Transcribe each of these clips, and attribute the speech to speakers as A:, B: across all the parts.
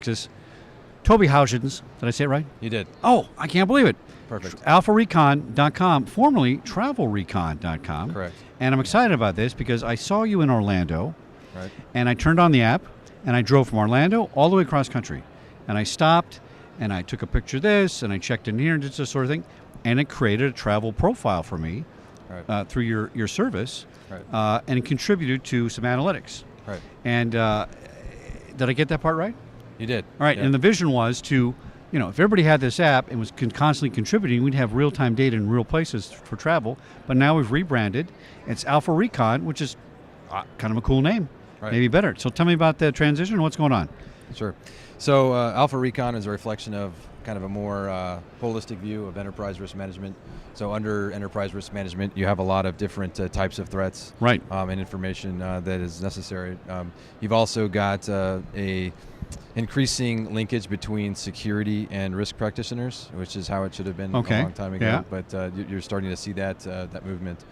A: Texas. Toby Houchens, did I say it right?
B: You did.
A: Oh, I can't believe it.
B: Perfect.
A: AlphaRecon.com, formerly TravelRecon.com.
B: Correct.
A: And I'm excited about this because I saw you in Orlando,
B: Right.
A: and I turned on the app, and I drove from Orlando all the way across country. And I stopped, and I took a picture of this, and I checked in here and did this sort of thing, and it created a travel profile for me through your service, and it contributed to some analytics.
B: Right.
A: And did I get that part right?
B: You did.
A: All right,
B: Yeah.
A: and the vision was to, if everybody had this app and was constantly contributing, we'd have real-time data in real places for travel. But now we've rebranded. It's Alpha Recon, which is kind of a cool name, maybe better. So tell me about the transition and what's going on.
B: Sure. So Alpha Recon is a reflection of kind of a more holistic view of enterprise risk management. So under enterprise risk management, you have a lot of different types of threats and information that is necessary. You've also got a increasing linkage between security and risk practitioners, which is how it should have been a long time ago. But you're starting to see that movement.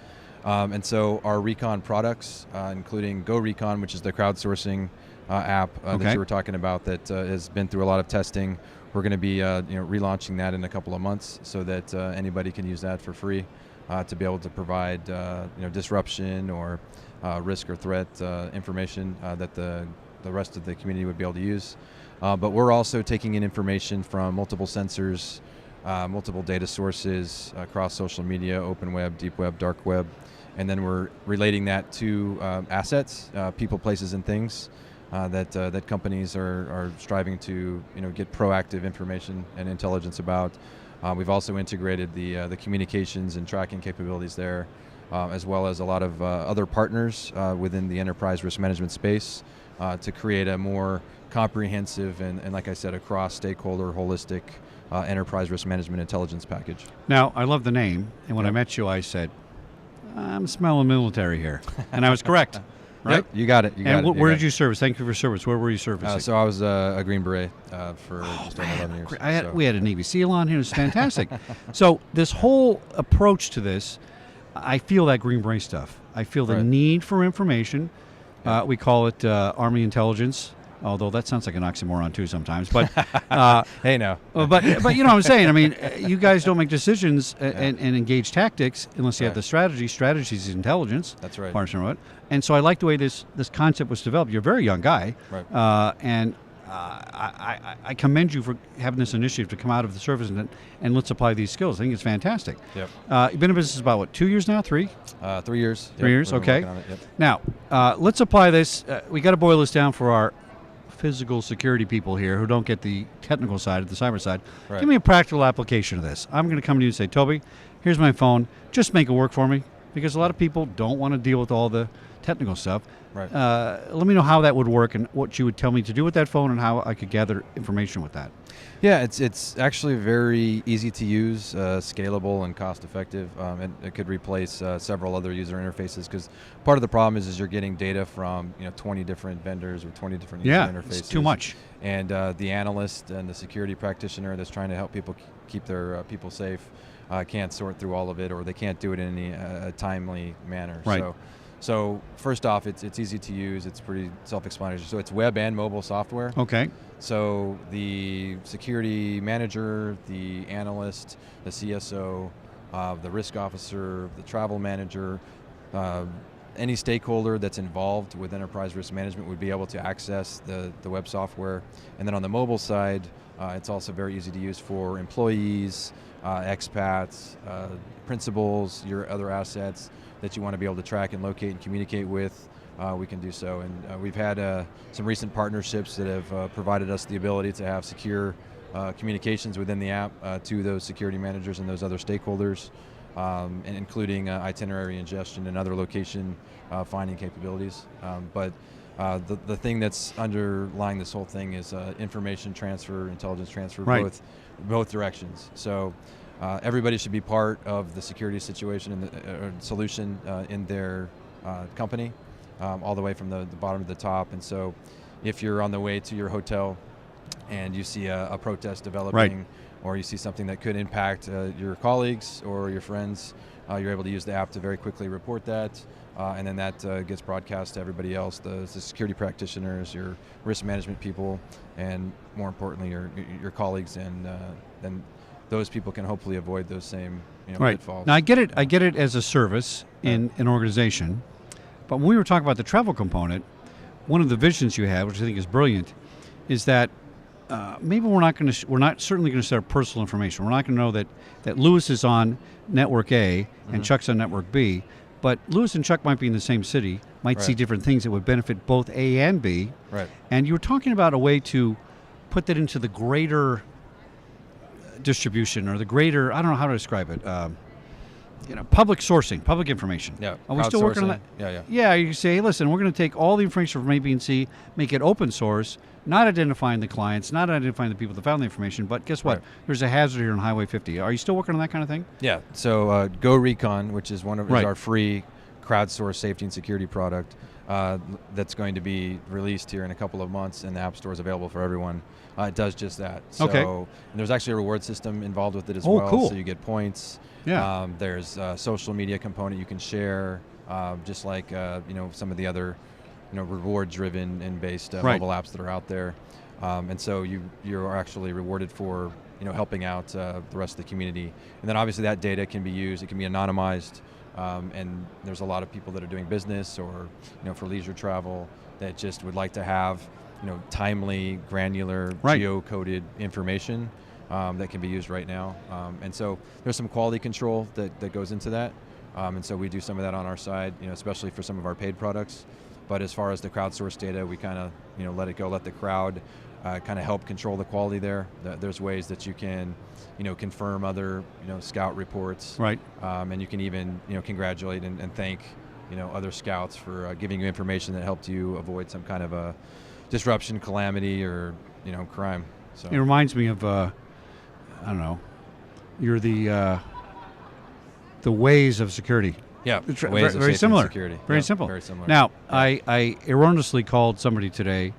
B: And so our Recon products, including Go Recon, which is the crowdsourcing app that you were talking about, that has been through a lot of testing. We're going to be relaunching that in a couple of months so that anybody can use that for free to be able to provide disruption or risk or threat information that the rest of the community would be able to use. But we're also taking in information from multiple sensors, multiple data sources across social media, open web, deep web, dark web, and then we're relating that to assets, people, places, and things that companies are striving to get proactive information and intelligence about. We've also integrated the communications and tracking capabilities there, as well as a lot of other partners within the enterprise risk management space to create a more comprehensive and like I said, across stakeholder, holistic enterprise risk management intelligence package.
A: Now, I love the name, and when I met you, I said, I'm smelling military here, and I was correct. Right?
B: Yep, you got it.
A: Where did you service? Thank you for service. Where were you servicing?
B: So I was a Green Beret for just over 11 years.
A: We had a Navy SEAL on here. It was fantastic. So this whole approach to this, I feel that Green Beret stuff. I feel the need for information. We call it Army intelligence, although that sounds like an oxymoron too sometimes. But
B: hey, no.
A: but you know what I'm saying. I mean, you guys don't make decisions and engage tactics unless you have the strategy. Strategy is intelligence.
B: That's right.
A: And so I like the way this concept was developed. You're a very young guy, and I commend you for having this initiative to come out of the service and let's apply these skills. I think it's fantastic.
B: Yep.
A: You've been in business about, what, 2 years now? 3?
B: 3 years.
A: 3 years, okay.
B: Yep.
A: Now, let's apply this. We got to boil this down for our physical security people here who don't get the technical side of the cyber side. Give me a practical application of this. I'm going to come to you and say, Toby, here's my phone. Just make it work for me, because a lot of people don't want to deal with all the technical stuff. Let me know how that would work and what you would tell me to do with that phone and how I could gather information with that.
B: Yeah, it's actually very easy to use, scalable and cost effective. It could replace several other user interfaces, because part of the problem is you're getting data from 20 different vendors or 20 different user interfaces.
A: It's too much.
B: And the analyst and the security practitioner that's trying to help people keep their people safe can't sort through all of it, or they can't do it in any timely manner. So first off, it's easy to use. It's pretty self-explanatory. So it's web and mobile software.
A: Okay.
B: So the security manager, the analyst, the CSO, the risk officer, the travel manager, any stakeholder that's involved with enterprise risk management would be able to access the web software. And then on the mobile side, it's also very easy to use for employees, expats, principals, your other assets that you want to be able to track and locate and communicate with. We can do so. And we've had some recent partnerships that have provided us the ability to have secure communications within the app to those security managers and those other stakeholders, and including itinerary ingestion and other location finding capabilities. But the thing that's underlying this whole thing is information transfer, intelligence transfer, both directions. So everybody should be part of the security situation and the solution in their company, all the way from the bottom to the top. And so if you're on the way to your hotel and you see a protest developing, or you see something that could impact your colleagues or your friends, you're able to use the app to very quickly report that, and then that gets broadcast to everybody else, the security practitioners, your risk management people, and more importantly, your colleagues, and then those people can hopefully avoid those same pitfalls.
A: Now, I get it as a service in an organization, but when we were talking about the travel component, one of the visions you have, which I think is brilliant, is that maybe we're not certainly going to share personal information. We're not going to know that Lewis is on network A and Chuck's on network B, but Lewis and Chuck might be in the same city, might see different things that would benefit both A and B.
B: Right.
A: And you were talking about a way to put that into the greater distribution, or the greater, I don't know how to describe it, public sourcing, public information.
B: Yeah.
A: Are we still working on that?
B: Yeah.
A: Yeah, you say, hey, listen, we're going to take all the information from A, B, and C, make it open source, not identifying the clients, not identifying the people that found the information, but guess what? There's a hazard here on Highway 50. Are you still working on that kind of thing?
B: Yeah. So Go Recon, which is is our free crowdsourced safety and security product that's going to be released here in a couple of months, and the App Store is available for everyone. It does just that. So, and there's actually a reward system involved with it as well.
A: Cool.
B: So you get points.
A: Yeah.
B: There's a social media component you can share, just like some of the other reward-driven and based mobile apps that are out there. And so you are actually rewarded for helping out the rest of the community. And then obviously that data can be used. It can be anonymized. And there's a lot of people that are doing business or for leisure travel that just would like to have timely, granular, geo-coded information that can be used right now. And so there's some quality control that goes into that. And so we do some of that on our side, especially for some of our paid products. But as far as the crowdsourced data, we kind of let it go, let the crowd kind of help control the quality there. There's ways that you can confirm other scout reports.
A: Right.
B: And you can even congratulate and thank other scouts for giving you information that helped you avoid some kind of a disruption, calamity, or crime. So
A: it reminds me of I don't know. You're the ways of security.
B: Yeah,
A: very similar.
B: Security.
A: Very simple.
B: Very similar.
A: Now, I erroneously called somebody today,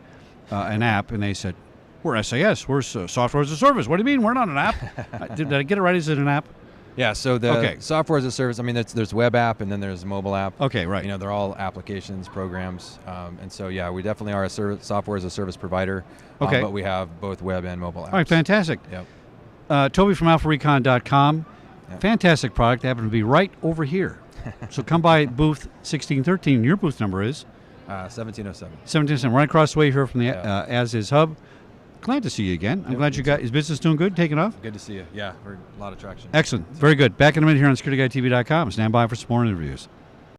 A: an app, and they said, "We're SAS. We're software as a service." What do you mean? We're not an app. Did I get it right? Is it an app?
B: Yeah. So the software as a service. I mean, there's web app and then there's mobile app.
A: Okay, right.
B: They're all applications, programs, and so yeah, we definitely are a software as a service provider.
A: Okay.
B: But we have both web and mobile apps.
A: All right, fantastic.
B: Yep.
A: Toby from AlphaRecon.com. Yep. Fantastic product. They happen to be right over here. So come by booth 1613. Your booth number is?
B: 1707.
A: 1707. Right across the way here from the As Is Hub. Glad to see you again. I'm glad you got. Is business doing good? Taking off?
B: Good to see you. Yeah, we're a lot of traction.
A: Excellent. Very good. Back in a minute here on SecurityGuideTV.com. Stand by for some more interviews.